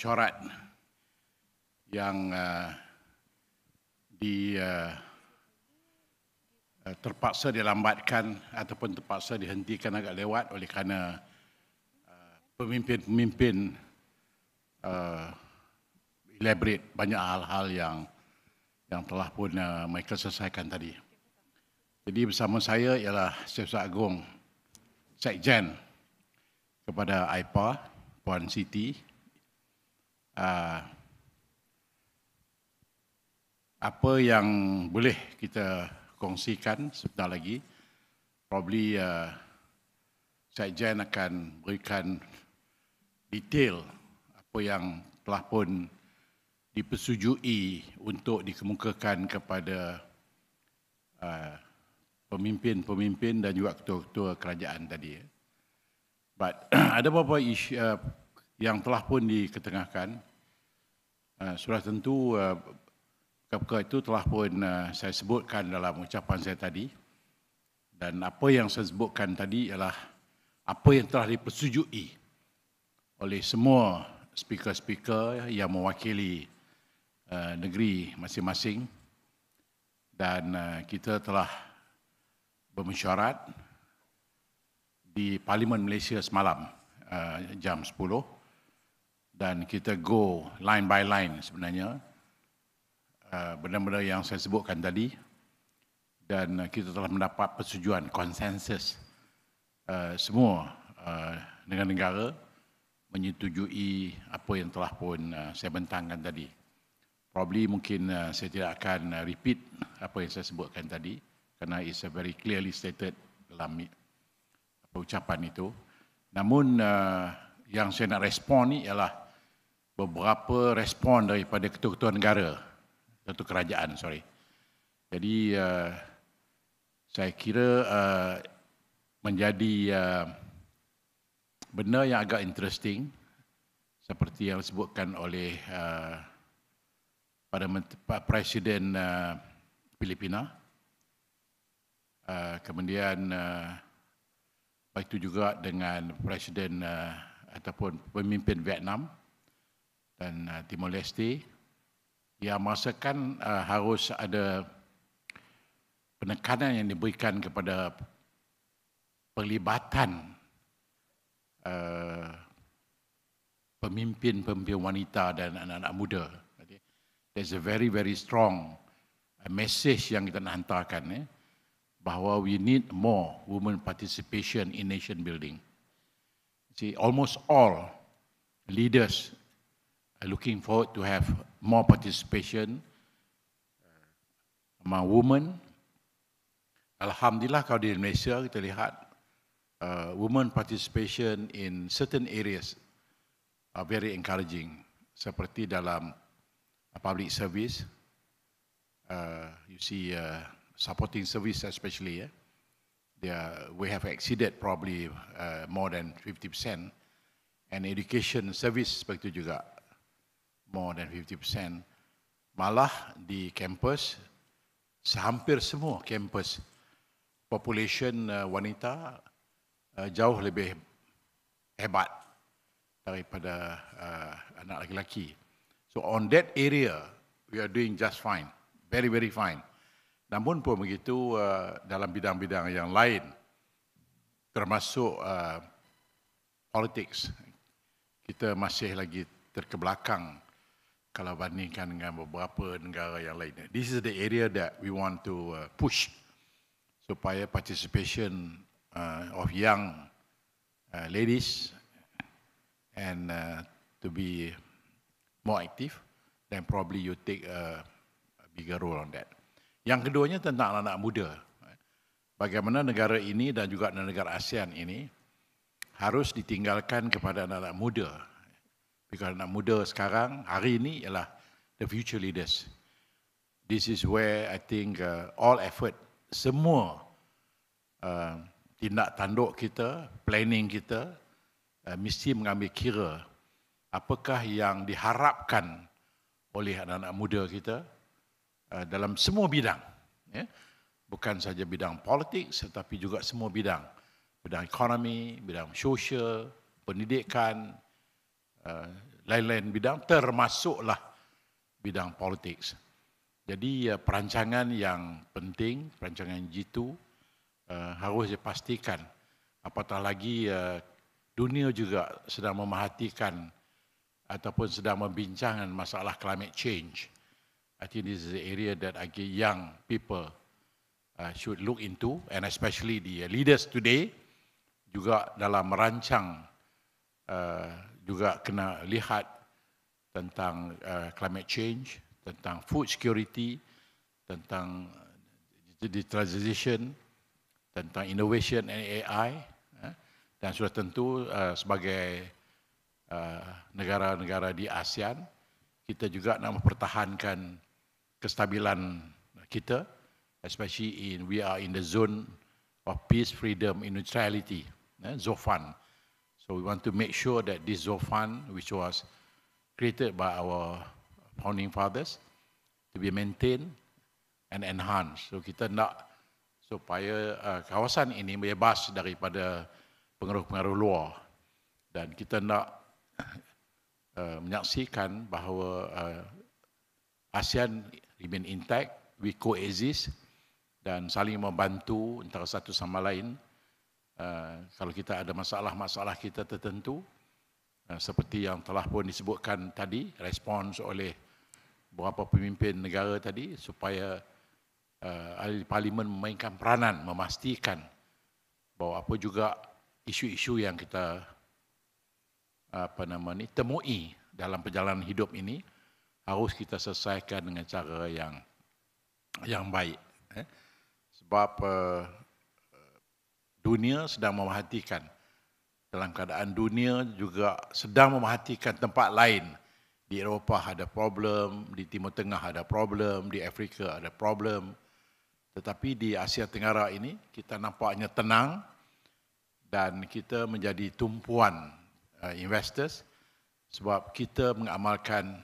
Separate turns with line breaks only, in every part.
mesyuarat yang terpaksa dilambatkan ataupun terpaksa dihentikan agak lewat oleh kerana pemimpin-pemimpin elaborate banyak hal-hal yang telah pun mereka selesaikan tadi. Jadi bersama saya ialah Syed Agung Sekjen kepada AIPA, Puan Siti. Apa yang boleh kita kongsikan sebentar lagi, probably Sekjen akan berikan detail apa yang telah pun dipersetujui untuk dikemukakan kepada pemimpin-pemimpin dan juga ketua-ketua kerajaan tadi. But ada beberapa isu yang telah pun diketengahkan. Sudah tentu perkara itu telah pun saya sebutkan dalam ucapan saya tadi, dan apa yang saya sebutkan tadi ialah apa yang telah dipersetujui oleh semua speaker-speaker yang mewakili negeri masing-masing, dan kita telah bermesyuarat di Parlimen Malaysia semalam jam 10, dan kita go line by line sebenarnya benda-benda yang saya sebutkan tadi, dan kita telah mendapat persetujuan konsensus semua negara-negara menyetujui apa yang telah pun saya bentangkan tadi. Probably mungkin saya tidak akan repeat apa yang saya sebutkan tadi kerana it's a very clearly stated dalam ucapan itu. Namun yang saya nak respon ni ialah beberapa respon daripada ketua-ketua negara, ketua kerajaan, sorry. Jadi saya kira menjadi benda yang agak interesting seperti yang disebutkan oleh pada Presiden Filipina, kemudian begitu juga dengan Presiden ataupun pemimpin Vietnam dan Timor Leste, yang merasakan harus ada penekanan yang diberikan kepada perlibatan pemimpin-pemimpin wanita dan anak-anak muda. There's a very, very strong message yang kita nak hantarkan, bahawa we need more women participation in nation building. See, almost all leaders are looking forward to have more participation among women. Alhamdulillah, kalau di Malaysia kita lihat women participation in certain areas are very encouraging, seperti dalam public service, you see supporting service especially, we have exceeded probably more than 50%, and education service begitu juga more than 50%. Malah di kampus, hampir semua kampus, population wanita jauh lebih hebat daripada anak lelaki. So on that area, we are doing just fine, very, very fine. Namun pun begitu, dalam bidang-bidang yang lain, termasuk politics, kita masih lagi terkebelakang kalau bandingkan dengan beberapa negara yang lain. This is the area that we want to push supaya participation of young ladies and to be more active, then probably you take a bigger role on that. Yang keduanya tentang anak-anak muda. Bagaimana negara ini dan juga negara ASEAN ini harus ditinggalkan kepada anak-anak muda. Because anak muda sekarang, hari ini ialah the future leaders. This is where I think all effort, semua tindak tanduk kita, planning kita, mesti mengambil kira apakah yang diharapkan oleh anak-anak muda kita dalam semua bidang, bukan saja bidang politik, tetapi juga semua bidang, bidang ekonomi, bidang sosial, pendidikan, lain-lain bidang, termasuklah bidang politik. Jadi perancangan yang penting, perancangan jitu harus dipastikan. Apatah lagi dunia juga sedang memerhatikan ataupun sedang membincangkan masalah climate change. I think this is the area that young people should look into, and especially the leaders today juga dalam merancang juga kena lihat tentang climate change, tentang food security, tentang digitalization, tentang innovation and AI, dan sudah tentu sebagai negara-negara di ASEAN, kita juga nak mempertahankan kestabilan kita, especially we are in the zone of peace, freedom, and neutrality, ZOFAN. So we want to make sure that this ZOFAN, which was created by our founding fathers, to be maintained and enhanced. So kita nak supaya kawasan ini bebas daripada pengaruh-pengaruh luar, dan kita nak menyaksikan bahawa ASEAN remain intact, we coexist dan saling membantu antara satu sama lain. Kalau kita ada masalah-masalah kita tertentu, seperti yang telah pun disebutkan tadi, respons oleh beberapa pemimpin negara tadi, supaya ahli parlimen memainkan peranan, memastikan bahawa apa juga isu-isu yang kita temui dalam perjalanan hidup ini harus kita selesaikan dengan cara yang baik. Sebab dunia sedang memerhatikan. Dalam keadaan dunia juga sedang memerhatikan tempat lain. Di Eropah ada problem, di Timur Tengah ada problem, di Afrika ada problem. Tetapi di Asia Tenggara ini kita nampaknya tenang dan kita menjadi tumpuan investors sebab kita mengamalkan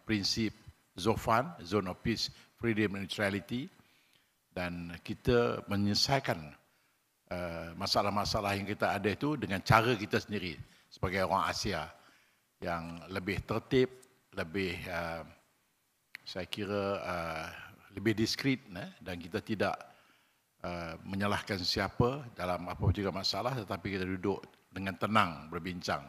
prinsip ZOFAN, Zone of Peace, Freedom and Neutrality, dan kita menyelesaikan masalah-masalah yang kita ada itu dengan cara kita sendiri sebagai orang Asia yang lebih tertib, lebih saya kira lebih diskret, dan kita tidak menyalahkan siapa dalam apa juga masalah, tetapi kita duduk dengan tenang berbincang.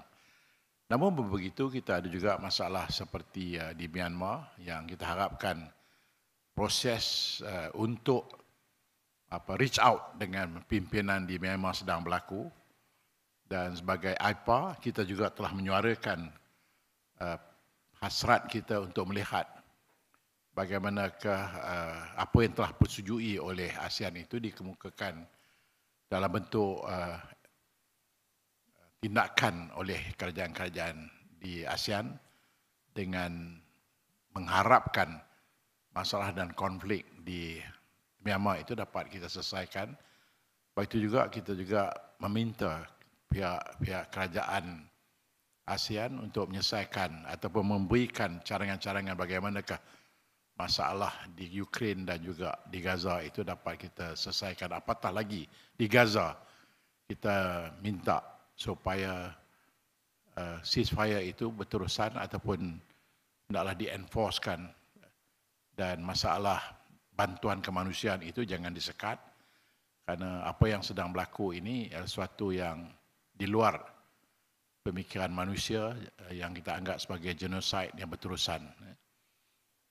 Namun begitu kita ada juga masalah seperti di Myanmar yang kita harapkan proses untuk reach out dengan pimpinan di Myanmar sedang berlaku, dan sebagai AIPA kita juga telah menyuarakan hasrat kita untuk melihat bagaimanakah apa yang telah disetujui oleh ASEAN itu dikemukakan dalam bentuk tindakan oleh kerajaan-kerajaan di ASEAN dengan mengharapkan masalah dan konflik di Myanmar itu dapat kita selesaikan. Begitu juga kita juga meminta pihak kerajaan ASEAN untuk menyelesaikan ataupun memberikan cadangan-cadangan bagaimanakah masalah di Ukraine dan juga di Gaza itu dapat kita selesaikan. Apatah lagi di Gaza kita minta supaya ceasefire itu berterusan ataupun hendaklah di-enforcekan, dan masalah bantuan kemanusiaan itu jangan disekat, kerana apa yang sedang berlaku ini adalah sesuatu yang di luar pemikiran manusia yang kita anggap sebagai genocide yang berterusan.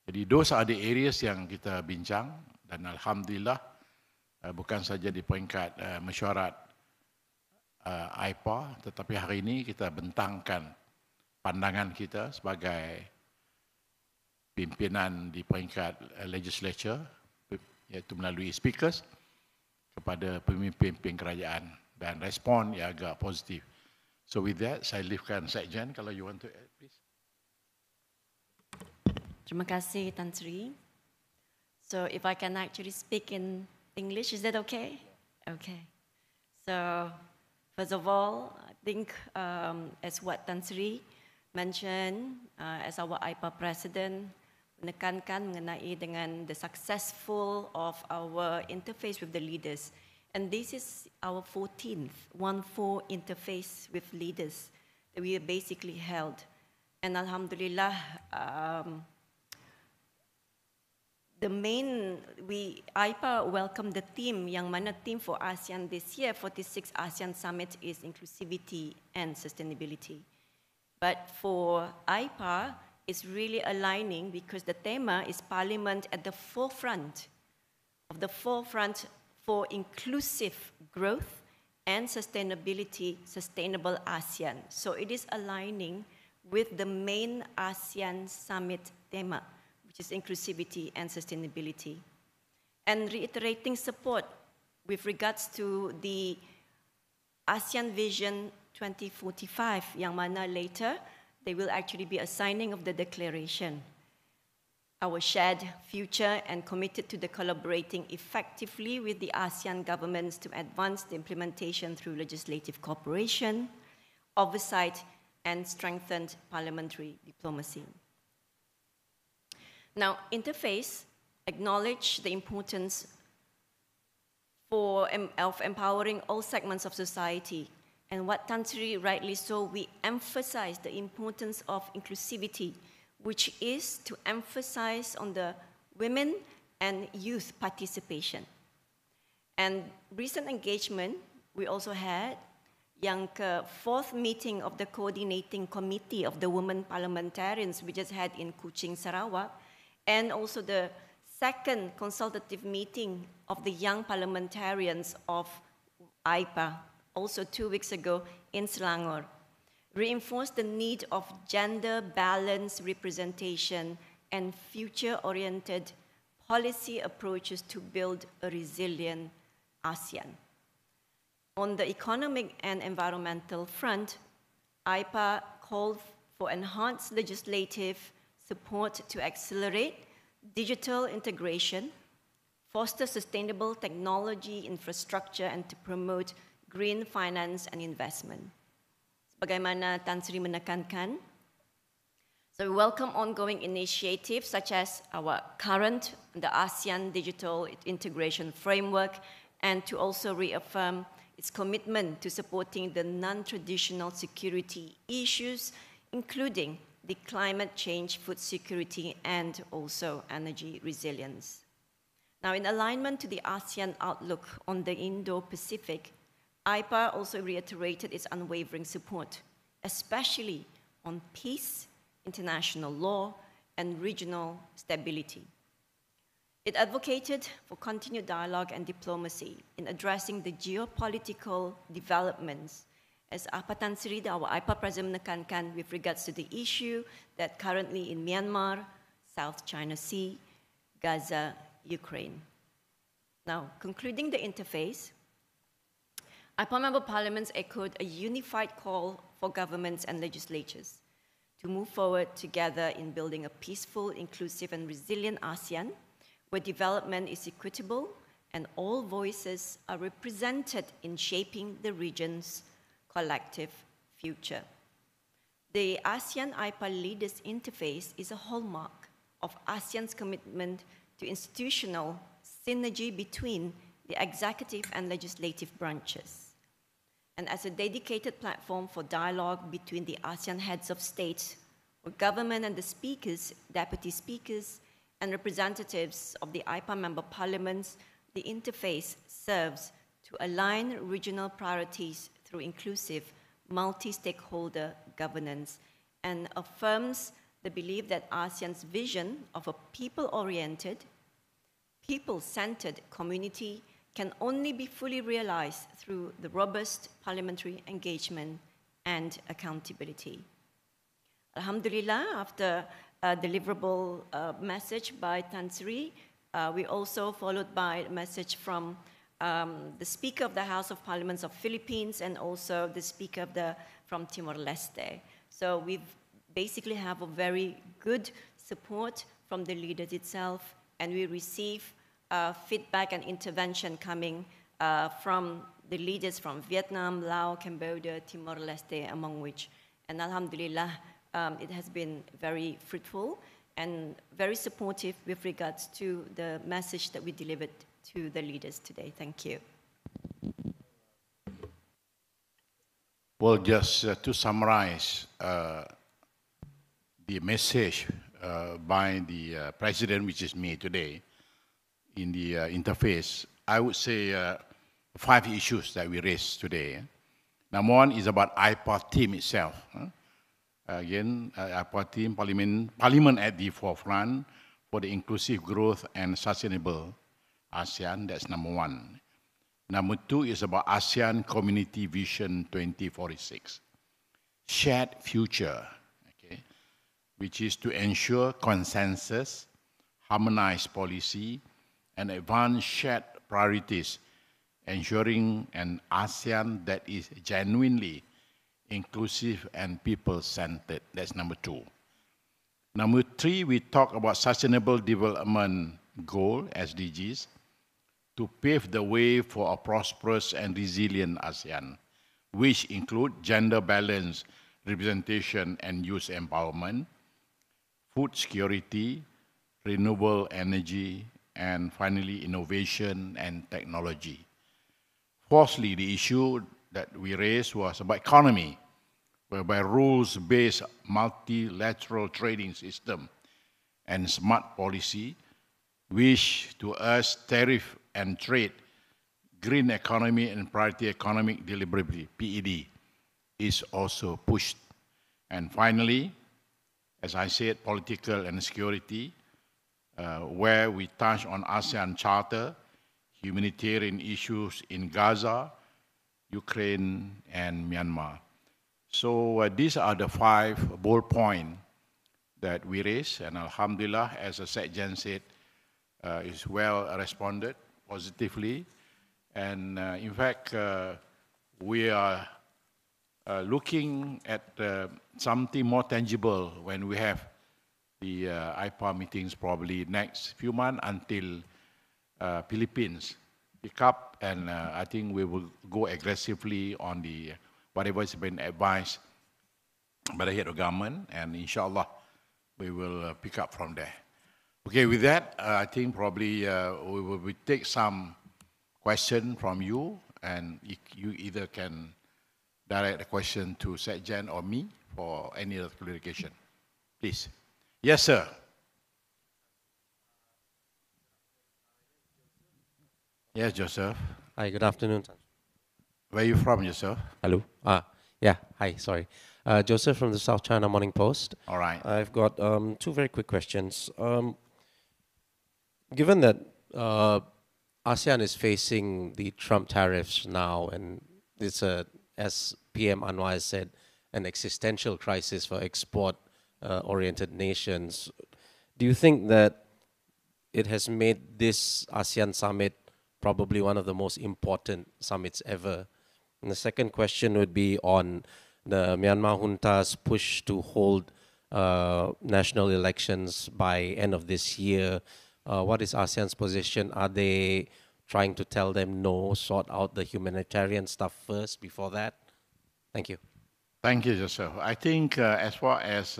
Jadi those are the areas yang kita bincang, dan alhamdulillah bukan saja di peringkat mesyuarat AIPA, tetapi hari ini kita bentangkan pandangan kita sebagai pimpinan di peringkat legislature, iaitu melalui speakers, kepada pemimpin-pemimpin kerajaan, dan respon yang agak positif. So with that, saya leavekan Sekjen kalau you want to add, please.
Terima kasih, Tan Sri. So if I can actually speak in English, is that okay? Okay. So first of all, I think as what Tan Sri mentioned, as our AIPA President, menekankan mengenai dengan the successful of our interface with the leaders. And this is our 14th interface with leaders that we basically held And Alhamdulillah, AIPA welcomed the theme, yang mana theme for ASEAN this year, 46 ASEAN Summit, is inclusivity and sustainability. But for AIPA, it's really aligning because the theme is Parliament at the forefront for inclusive growth and sustainability, sustainable ASEAN. So it is aligning with the main ASEAN Summit theme, which is inclusivity and sustainability. And reiterating support with regards to the ASEAN Vision 2045, yang mana later there will actually be a signing of the declaration. Our shared future and committed to the collaborating effectively with the ASEAN governments to advance the implementation through legislative cooperation, oversight, and strengthened parliamentary diplomacy. Now, interface acknowledge the importance of empowering all segments of society. And what Tan Sri rightly so, we emphasize the importance of inclusivity, which is to emphasize on the women and youth participation. And recent engagement, we also had yang fourth meeting of the coordinating committee of the women parliamentarians we just had in Kuching, Sarawak, and also the second consultative meeting of the young parliamentarians of AIPA, also 2 weeks ago in Selangor, reinforced the need of gender-balanced representation and future-oriented policy approaches to build a resilient ASEAN. On the economic and environmental front, AIPA called for enhanced legislative support to accelerate digital integration, foster sustainable technology infrastructure, and to promote green finance and investment. Sebagaimana Tan Sri menekankan, so we welcome ongoing initiatives such as our current, the ASEAN Digital Integration Framework, and to also reaffirm its commitment to supporting the non-traditional security issues, including the climate change, food security, and also energy resilience. Now, in alignment to the ASEAN outlook on the Indo-Pacific, AIPA also reiterated its unwavering support, especially on peace, international law, and regional stability. It advocated for continued dialogue and diplomacy in addressing the geopolitical developments, as Tan Sri, our AIPA President, menekankan with regards to the issue that currently in Myanmar, South China Sea, Gaza, Ukraine. Now, concluding the interface, AIPA member parliaments echoed a unified call for governments and legislatures to move forward together in building a peaceful, inclusive, and resilient ASEAN, where development is equitable and all voices are represented in shaping the region's collective future. The ASEAN-AIPA Leaders Interface is a hallmark of ASEAN's commitment to institutional synergy between the executive and legislative branches, and as a dedicated platform for dialogue between the ASEAN heads of state, or government, and the speakers, deputy speakers, and representatives of the AIPA member parliaments, the interface serves to align regional priorities through inclusive, multi-stakeholder governance and affirms the belief that ASEAN's vision of a people-oriented, people-centered community can only be fully realized through the robust parliamentary engagement and accountability. Alhamdulillah, after a deliverable message by Tan Sri, we also followed by a message from the Speaker of the House of Parliaments of Philippines and also the Speaker from Timor-Leste. So we basically have a very good support from the leaders itself, and we receive feedback and intervention coming from the leaders from Vietnam, Laos, Cambodia, Timor-Leste, among which. And Alhamdulillah, it has been very fruitful and very supportive with regards to the message that we delivered to the leaders today. Thank you.
Well, just to summarize, the message by the President, which is me today, in the interface, I would say 5 issues that we raised today. Number 1 is about AIPA team itself. Again, AIPA team, Parliament at the forefront for the inclusive growth and sustainable ASEAN. That's number 1. Number 2 is about ASEAN Community Vision 2046. Shared future, okay, which is to ensure consensus, harmonized policy, and advance shared priorities, ensuring an ASEAN that is genuinely inclusive and people-centered. That's number 2. Number 3, we talk about Sustainable Development Goal, SDGs, to pave the way for a prosperous and resilient ASEAN, which include gender balance, representation and youth empowerment, food security, renewable energy, and finally, innovation and technology. Fourthly, the issue that we raised was about economy, whereby rules-based multilateral trading system and smart policy, which to us, tariff and trade, green economy and priority economic deliverability, PED, is also pushed. And finally, as I said, political and security, where we touch on ASEAN Charter, humanitarian issues in Gaza, Ukraine, and Myanmar. So these are the 5 bold points that we raised, and Alhamdulillah, as the Sekjen said, is well responded positively. And in fact, we are looking at something more tangible when we have the AIPA meetings probably next few months until Philippines pick up, and I think we will go aggressively on the whatever has been advised by the head of government, and inshallah we will pick up from there. Okay, with that, I think probably we will take some question from you, and you either can direct the question to Sekjen or me for any other clarification. Please. Yes, sir. Yes, Joseph.
Hi, good afternoon.
Where are you from, Joseph?
Hello. Yeah, hi, sorry. Joseph from the South China Morning Post.
All right.
I've got 2 very quick questions. Given that ASEAN is facing the Trump tariffs now, and it's as PM Anwar has said, an existential crisis for export-oriented nations, do you think that it has made this ASEAN summit probably one of the most important summits ever? And the second question would be on the Myanmar junta's push to hold national elections by end of this year. What is ASEAN's position? Are they trying to tell them no, sort out the humanitarian stuff first before that? Thank you.
Thank you, Joseph. I think as far as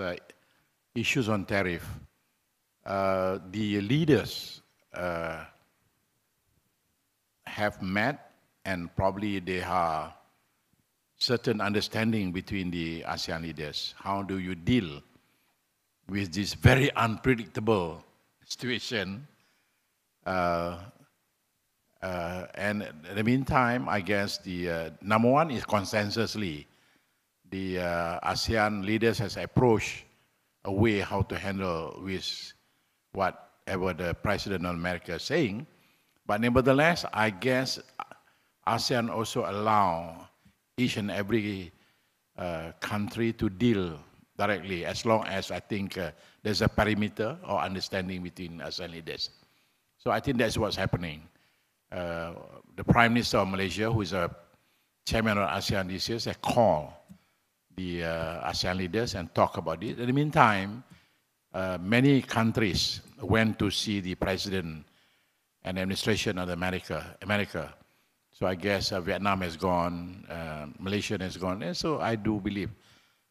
issues on tariff, the leaders have met, and probably there are certain understanding between the ASEAN leaders. How do you deal with this very unpredictable situation? And in the meantime, I guess the number 1 is consensusly. The ASEAN leaders has approached a way how to handle with whatever the President of America is saying. But nevertheless, I guess ASEAN also allow each and every country to deal directly, as long as I think there's a perimeter or understanding between ASEAN leaders. So I think that's what's happening. The Prime Minister of Malaysia, who is a chairman of ASEAN this year, has called the ASEAN leaders and talk about it. In the meantime, many countries went to see the President and administration of America. So I guess Vietnam has gone, Malaysia has gone, and so I do believe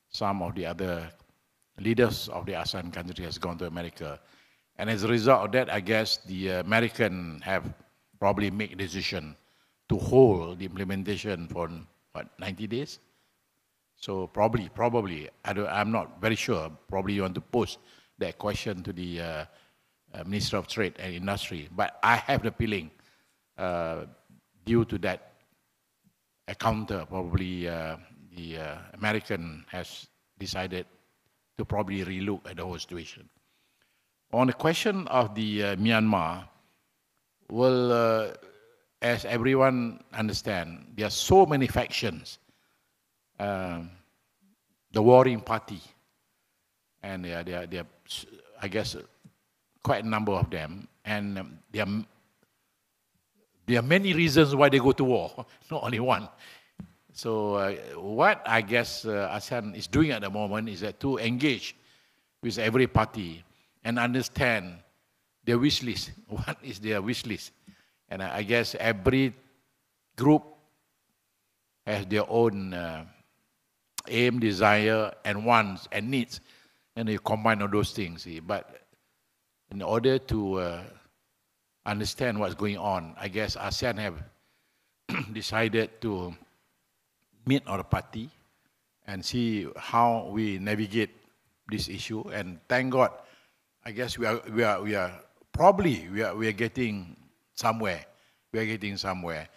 some of the other leaders of the ASEAN countries has gone to America. And as a result of that, I guess the Americans have probably made a decision to hold the implementation for, 90 days? So probably, I'm not very sure. Probably you want to post that question to the Minister of Trade and Industry. But I have the feeling, due to that encounter, probably the American has decided to probably relook at the whole situation. On the question of the Myanmar, well, as everyone understands, there are so many factions. The warring party, and there are, I guess, quite a number of them, and there are many reasons why they go to war, not only one. So what I guess ASEAN is doing at the moment is that to engage with every party and understand their wish list. What is their wish list? And I guess every group has their own aim, desire, and wants and needs, and you combine all those things. See. But in order to understand what's going on, I guess ASEAN have decided to meet our party and see how we navigate this issue. And thank God, I guess we are getting somewhere. We are getting somewhere,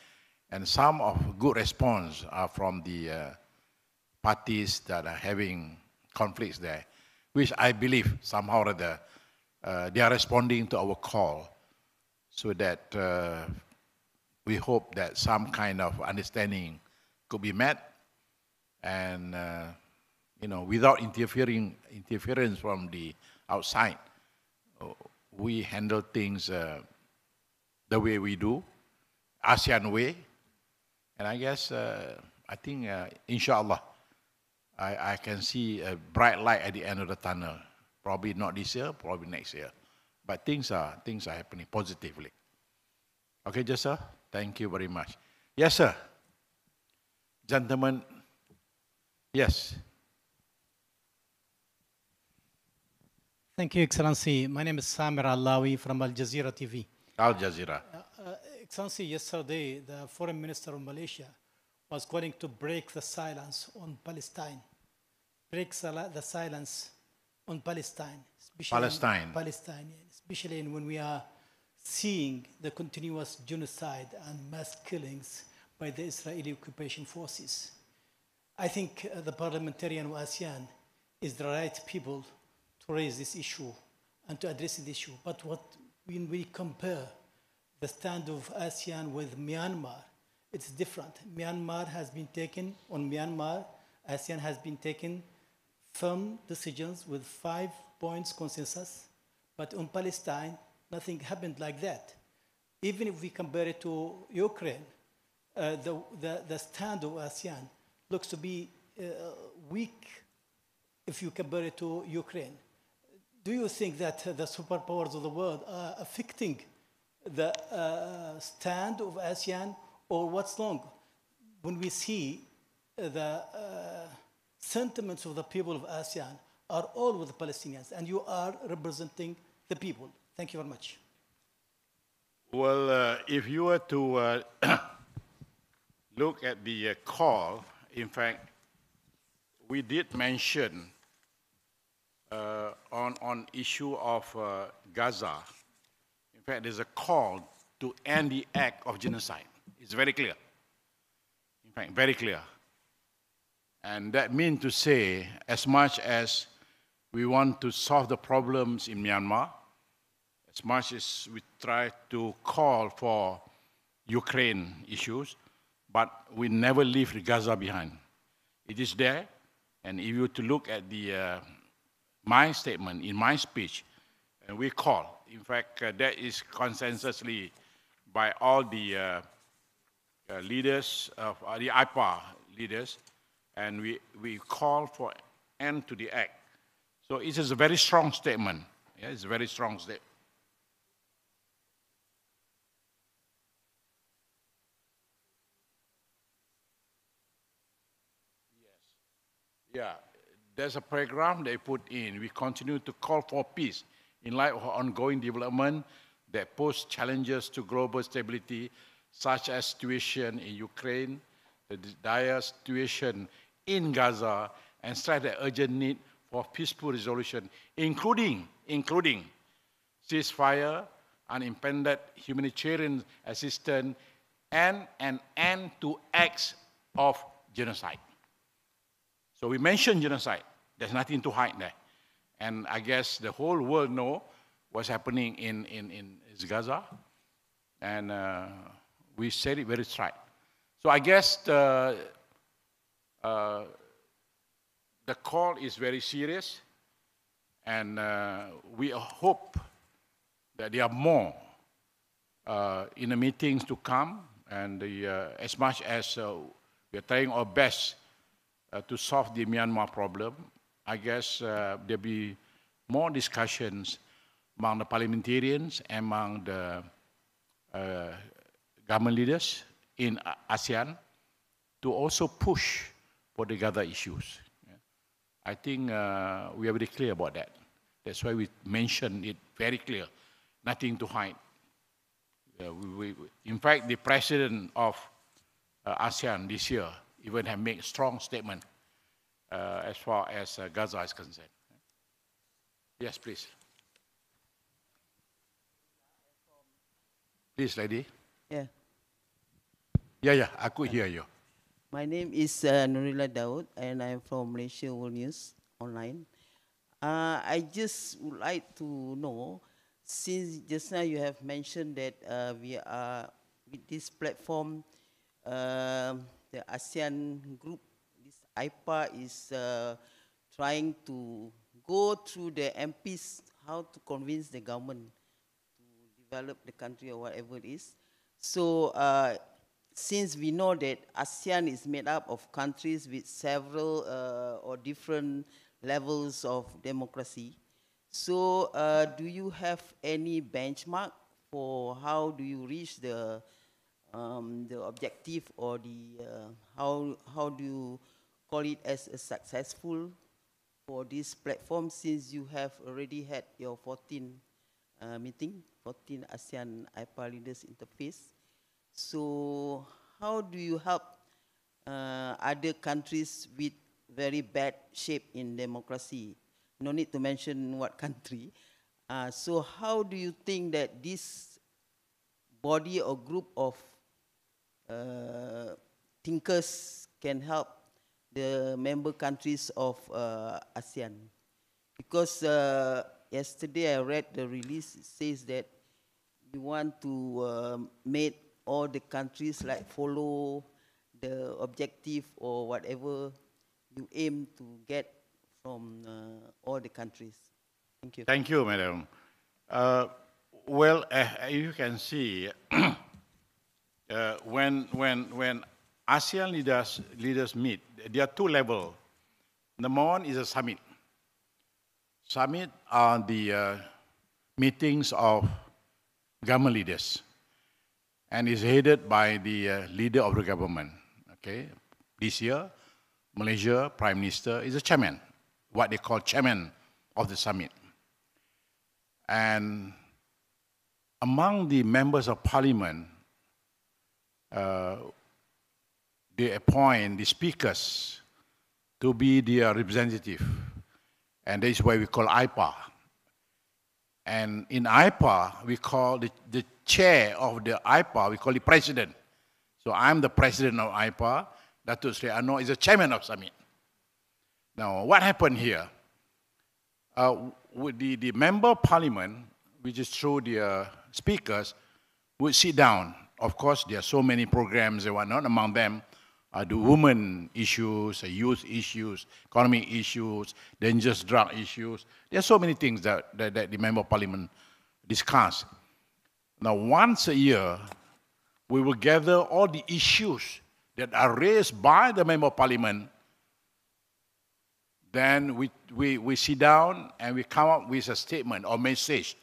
and some of good response are from the parties that are having conflicts there, which I believe somehow or other they are responding to our call, so that we hope that some kind of understanding could be met, and without interference from the outside, we handle things the way we do, ASEAN way, and I guess I think inshallah I can see a bright light at the end of the tunnel. Probably not this year, probably next year, but things are happening positively. Okay, yes, sir. Thank you very much. Yes, sir. Gentlemen, yes.
Thank you, Excellency. My name is Samir Alawi from Al Jazeera TV.
Al Jazeera.
Excellency, yesterday the Foreign Minister of Malaysia was calling to break the silence on Palestine. Break the silence on Palestine.
Palestine,
especially when we are seeing the continuous genocide and mass killings by the Israeli occupation forces. I think the parliamentarian of ASEAN is the right people to raise this issue and to address this issue. But when we compare the stand of ASEAN with Myanmar, it's different. ASEAN has been taking firm decisions with 5 points consensus, but on Palestine, nothing happened like that. Even if we compare it to Ukraine, the stand of ASEAN looks to be weak if you compare it to Ukraine. Do you think that the superpowers of the world are affecting the stand of ASEAN, or what's wrong when we see the sentiments of the people of ASEAN are all with the Palestinians, and you are representing the people? Thank you very much.
Well, if you were to look at the call, in fact, we did mention on issue of Gaza. In fact, there's a call to end the act of genocide. It's very clear. In fact, very clear. And that means to say, as much as we want to solve the problems in Myanmar, as much as we try to call for Ukraine issues, but we never leave Gaza behind. It is there, and if you were to look at the my statement in my speech, we call. In fact, that is consensusly by all the leaders of the AIPA leaders, and we call for end to the act. So it is a very strong statement. Yeah, it's a very strong statement. Yeah, there's a program they put in. We continue to call for peace in light of ongoing development that pose challenges to global stability, such as situation in Ukraine, the dire situation in Gaza and stress the urgent need for peaceful resolution, including ceasefire, unimpeded humanitarian assistance, and an end to acts of genocide. So we mentioned genocide. There's nothing to hide there. And I guess the whole world knows what's happening in Gaza. And we said it very straight. So I guess the call is very serious. And we hope that there are more in the meetings to come. And as much as we are trying our best to solve the Myanmar problem, I guess there'll be more discussions among the parliamentarians, among the government leaders in ASEAN to also push for the Gaza issues. I think we are very clear about that. That's why we mentioned it very clear, nothing to hide. In fact, the president of ASEAN this year even have made a strong statement as far as Gaza is concerned. Yes, please. Please, lady.
Yeah.
Yeah, I could hear you.
My name is Nurila Daud, and I'm from Malaysia World News Online. I just would like to know, since just now you have mentioned that we are, with this platform, the ASEAN group, this AIPA is trying to go through the MPs how to convince the government to develop the country or whatever it is. So since we know that ASEAN is made up of countries with several or different levels of democracy, so do you have any benchmark for how do you reach the objective, or the how do you call it as a successful for this platform, since you have already had your 14 ASEAN AIPA leaders interface? So how do you help other countries with very bad shape in democracy? No need to mention what country. So how do you think that this body or group of thinkers can help the member countries of ASEAN? Because yesterday I read the release, it says that you want to make all the countries like follow the objective or whatever you aim to get from all the countries. Thank you.
Thank you, madam. Well, you can see when ASEAN leaders meet, there are two levels. Number one is a summit. Summit are the meetings of government leaders, and is headed by the leader of the government. Okay, this year, Malaysia Prime Minister is a chairman, what they call chairman of the summit. And among the members of parliament, they appoint the speakers to be their representative. And that is why we call AIPA. And in AIPA, we call the chair of the AIPA, we call the president. So I'm the president of AIPA. Datuk Sri Anwar is the chairman of summit. Now, what happened here? With the member of parliament, which is through the speakers, would sit down. Of course, there are so many programs and whatnot. Among them are the women issues, youth issues, economic issues, dangerous drug issues. There are so many things that the member of parliament discuss. Now, once a year, we will gather all the issues that are raised by the member of parliament. Then we sit down and we come up with a statement or message.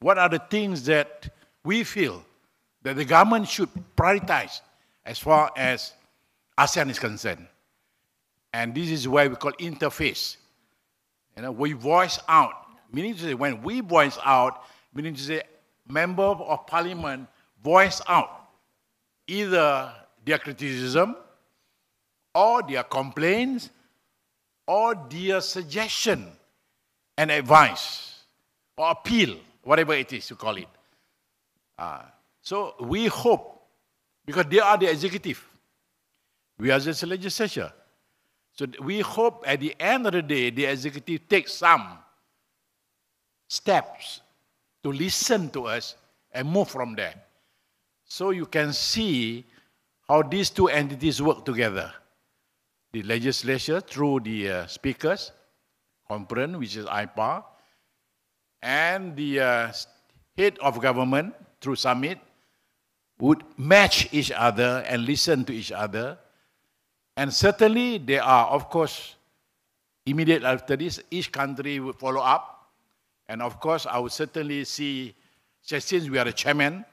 What are the things that we feel that the government should prioritize as far as ASEAN is concerned? And this is why we call interface. You know, we voice out, meaning to say when we voice out, meaning to say member of parliament voice out either their criticism or their complaints, or their suggestion and advice, or appeal, whatever it is you call it. So we hope, because they are the executive, we are just the legislature. So we hope at the end of the day, the executive takes some steps to listen to us and move from there. So you can see how these two entities work together. The legislature through the speakers, conference, which is AIPA, and the head of government through summit would match each other and listen to each other. And certainly there are, of course, immediate after this, each country would follow up. And of course, I would certainly see, since we are the chairman,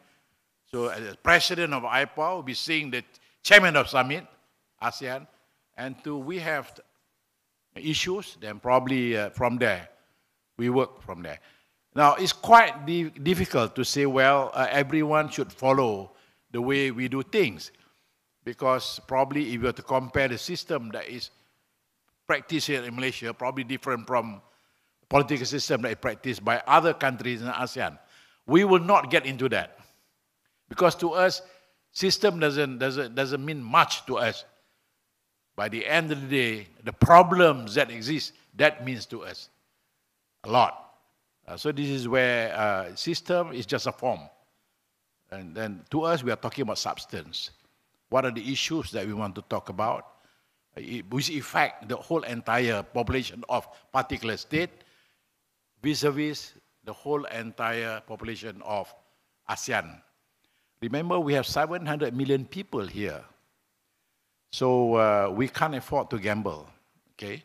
so as the president of AIPA will be seeing the chairman of summit, ASEAN, and we have issues, then probably from there, we work from there. Now, it's quite difficult to say, well, everyone should follow the way we do things. Because probably if you were to compare the system that is practiced here in Malaysia, probably different from the political system that is practiced by other countries in ASEAN. We will not get into that. Because to us, system doesn't mean much to us. By the end of the day, the problems that exist, that means to us a lot. So this is where system is just a form. And then to us, we are talking about substance. What are the issues that we want to talk about, which affect the whole entire population of particular state, vis-a-vis the whole entire population of ASEAN. Remember, we have 700 million people here. So we can't afford to gamble, okay?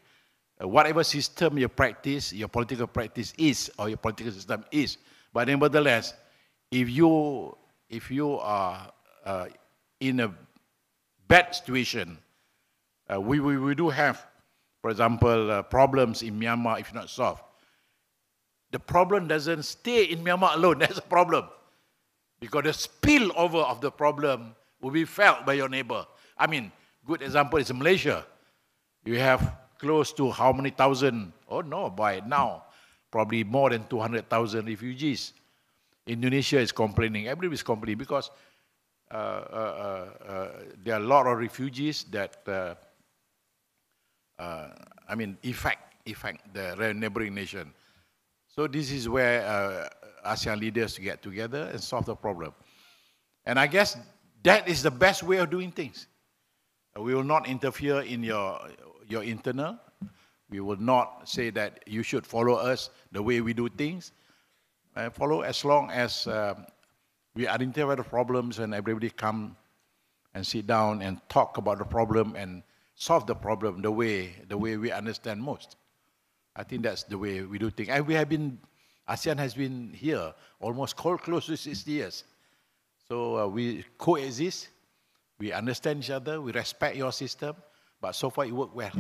Whatever system you practice, your political practice is, or your political system is, but nevertheless, if you are in a bad situation, we do have, for example, problems in Myanmar if not solved. The problem doesn't stay in Myanmar alone, that's a problem. Because the spillover of the problem will be felt by your neighbor. I mean, good example is Malaysia. You have close to how many thousand, oh no, by now, probably more than 200,000 refugees. Indonesia is complaining, everybody is complaining because there are a lot of refugees that, affect the neighboring nation. So this is where ASEAN leaders get together and solve the problem. And I guess that is the best way of doing things. We will not interfere in your internal. We will not say that you should follow us the way we do things. Follow as long as we identify the problems and everybody come and sit down and talk about the problem and solve the problem the way we understand most. I think that's the way we do things. And ASEAN has been here almost close to 60 years. So we coexist, we understand each other, we respect your system, but so far it worked well.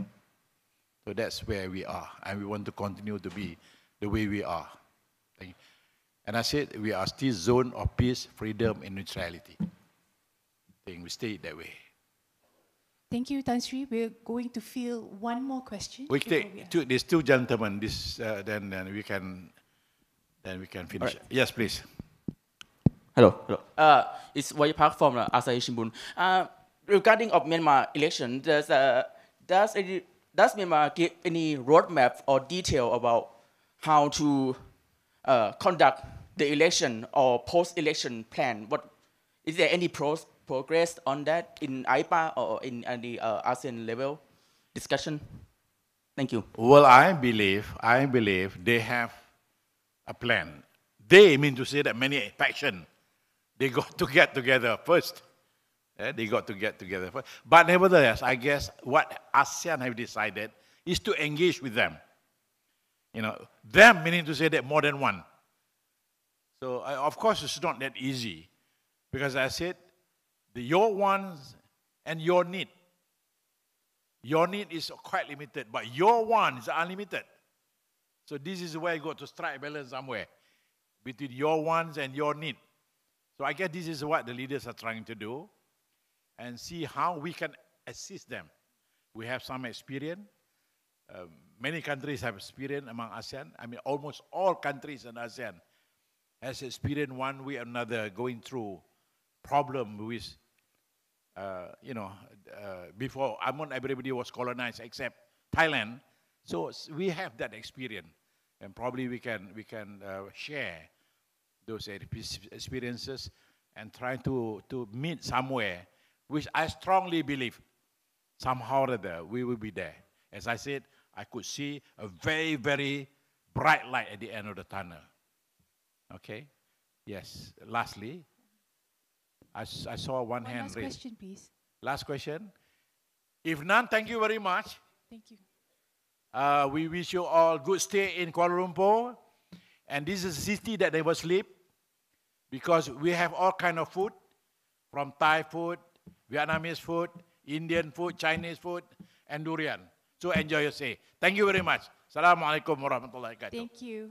So that's where we are, and we want to continue to be the way we are. Thank you. And I said we are still zone of peace, freedom, and neutrality. I think we stay that way.
Thank you, Tan Sri. We're going to field one more question.
We take there's two gentlemen. Then we can finish. Right. Yes, please.
Hello. It's Wai Park from Asahi Shimbun. Regarding of Myanmar election, does Myanmar give any roadmap or detail about how to conduct the election or post-election plan? Is there any progress on that in AIPA or in the ASEAN level discussion? Thank you.
Well, I believe they have a plan. They mean to say that many factions, they got to get together first. They got to get together first. But nevertheless, I guess what ASEAN have decided is to engage with them. You know, them meaning to say that more than one. So, of course, it's not that easy. Because I said, your wants and your need. Your need is quite limited, but your want is unlimited. So this is where you got to strike a balance somewhere between your wants and your need. So I guess this is what the leaders are trying to do and see how we can assist them. We have some experience. Many countries have experience among ASEAN. I mean, almost all countries in ASEAN has experienced one way or another going through problem with, before everybody was colonized except Thailand. So we have that experience, and probably we can share those experiences and try to meet somewhere, which I strongly believe somehow or other we will be there. As I said, I could see a very, very bright light at the end of the tunnel. Okay? Yes. Lastly, I saw one hand
last
raised.
question, please.
Last question. If none, thank you very much.
Thank you.
We wish you all good stay in Kuala Lumpur. And this is a city that never sleep, because we have all kind of food, from Thai food, Vietnamese food, Indian food, Chinese food, and durian. So enjoy your stay. Thank you very much. Assalamualaikum warahmatullahi wabarakatuh.
Thank you.